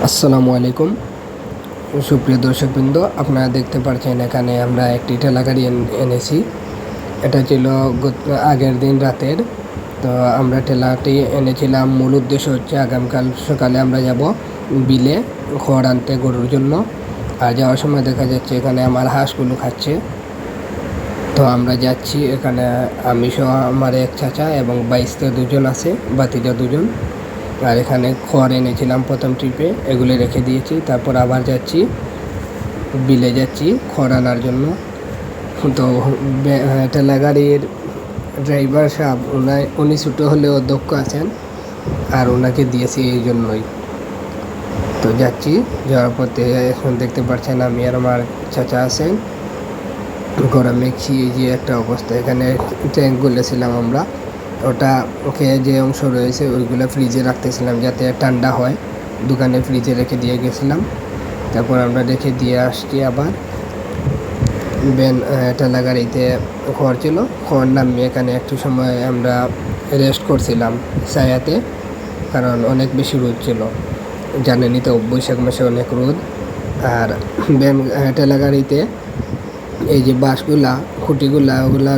আসসালামু আলাইকুম সুপ্রিয় দর্শকবৃন্দ, আপনারা দেখতে পাচ্ছেন এখানে আমরা একটি ঠেলা গাড়ি এনেছি। এটা ছিল আগের দিন রাতের। তো আমরা ঠেলাটি এনেছিলাম, মূল উদ্দেশ্য হচ্ছে আগামীকাল সকালে আমরা যাব বিলে খড় আনতে গরুর জন্য। আর যাওয়ার সময় দেখা যাচ্ছে এখানে আমার হাঁসগুলো খাচ্ছে। তো আমরা যাচ্ছি, এখানে আমি সহ আমার এক চাচা এবং বাইশতে দুজন আছে, বাতিজা দুজন। আর এখানে খড় এনেছিলাম প্রথম ট্রিপে, এগুলো রেখে দিয়েছি। তারপর আবার যাচ্ছি, বিলে যাচ্ছি খড় আনার জন্য। তো ঠেলা গাড়ির ড্রাইভার সাহেব উনি ছোটো হলেও দক্ষ আছেন, আর ওনাকে দিয়েছি এই জন্যই। তো যাচ্ছি, যাওয়ার পথে এখন দেখতে পাচ্ছেন আমি আর আমার চাচা আছেন। গরমে খেয়ে যে একটা অবস্থা, এখানে ট্যাঙ্ক গুলেছিলাম আমরা, ওটা ওকে যে অংশ রয়েছে ওইগুলো ফ্রিজে রাখতেছিলাম যাতে ঠান্ডা হয়। দোকানে ফ্রিজে রেখে দিয়ে গেছিলাম। তারপর আমরা রেখে দিয়ে আসছি আবার। ঠেলা গাড়িতে খড় ছিল, খড় নামিয়ে এখানে একটু সময় আমরা রেস্ট করছিলাম ছায়াতে, কারণ অনেক বেশি রোদ ছিল। জানেনই তো, বৈশাখ মাসে অনেক রোদ। আর ঠেলা গাড়িতে এই যে বাঁশগুলা, খুঁটিগুলা, ওগুলা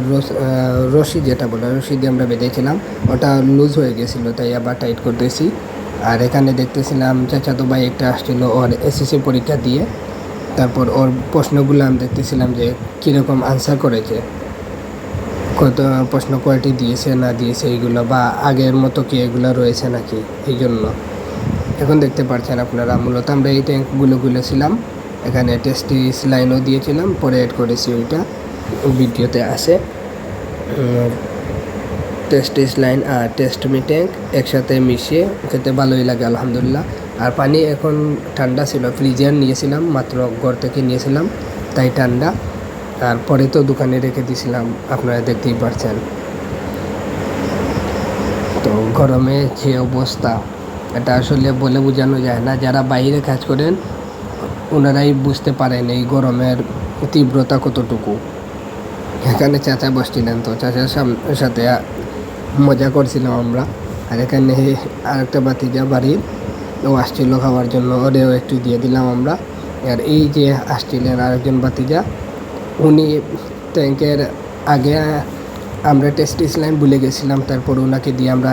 রশি যেটা বলে, রশি দিয়ে আমরা বেঁধেছিলাম, ওটা লুজ হয়ে গেছিলো, তাই আবার টাইট করতেছি। আর এখানে দেখতেছিলাম চাচাতো ভাই একটা আসছিলো ওর এসএসসি পরীক্ষা দিয়ে। তারপর ওর প্রশ্নগুলো আমি দেখতেছিলাম যে কীরকম আনসার করেছে, কত প্রশ্ন কয়টি দিয়েছে না দিয়েছে এইগুলো, বা আগের মতো কি এগুলো রয়েছে নাকি। এই জন্য এখন দেখতে পাচ্ছেন আপনারা, মূলত আমরা এই ট্যাঙ্কগুলো গুলেছিলাম। এখানে টেস্টিস লাইনও দিয়েছিলাম, পরে অ্যাড করেছি, ওইটা ভিডিওতে আছে। টেস্টিস লাইন আর টেস্টমি ট্যাঙ্ক একসাথে মিশিয়ে খেতে ভালোই লাগে আলহামদুলিল্লাহ। আর পানি এখন ঠান্ডা ছিল, ফ্রিজার নিয়েছিলাম, মাত্র ঘর থেকে নিয়েছিলাম, তাই ঠান্ডা। আর পরে তো দোকানে রেখে দিয়েছিলাম, আপনারা দেখতেই পাচ্ছেন। তো গরমে যে অবস্থা, এটা আসলে বলে বোঝানো যায় না। যারা বাইরে কাজ করেন ওনারাই বুঝতে পারেন এই গরমের তীব্রতা কতটুকু। এখানে চাচা বসছিলেন, তো চাচার সাথে মজা করছিলাম আমরা। আর এখানে আরেকটা বাতিজা বাড়ির, ও আসছিল খাওয়ার জন্য, ওরেও একটু দিয়ে দিলাম আমরা। আর এই যে আসছিলেন আরেকজন বাতিজা, উনি ট্যাঙ্কের আগে আমরা টেস্টিস লাইন ভুলে গেছিলাম, তারপর ওনাকে দিয়ে আমরা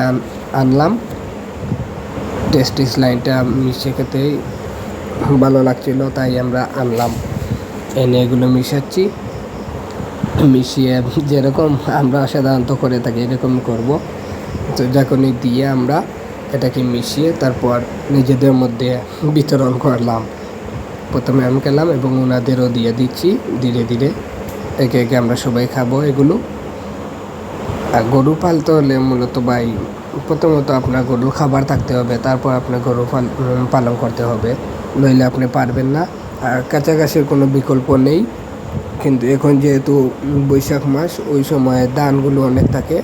আনলাম। টেস্টিস লাইনটা মিশিয়ে খেতেই ভালো লাগছিল, তাই আমরা আনলাম, এনে এগুলো মিশাচ্ছি। মিশিয়ে যেরকম আমরা সাধারণত করে থাকি এরকম করব। তো যখনই দিয়ে আমরা এটাকে মিশিয়ে তারপর নিজেদের মধ্যে বিতরণ করলাম। প্রথমে আমি খেলাম এবং ওনাদেরও দিয়ে দিচ্ছি ধীরে ধীরে, একে একে আমরা সবাই খাবো এগুলো। আর গরু পালতে হলে মূলত ভাই, প্রথমত আপনার গরুর খাবার থাকতে হবে, তারপর আপনার গরু পালন করতে হবে, নইলে আপনি পারবেন না। আর কাছাকাছির কোনো বিকল্প নেই। কিন্তু এখন যেহেতু বৈশাখ মাস, ওই সময় ধানগুলো অনেক থাকে,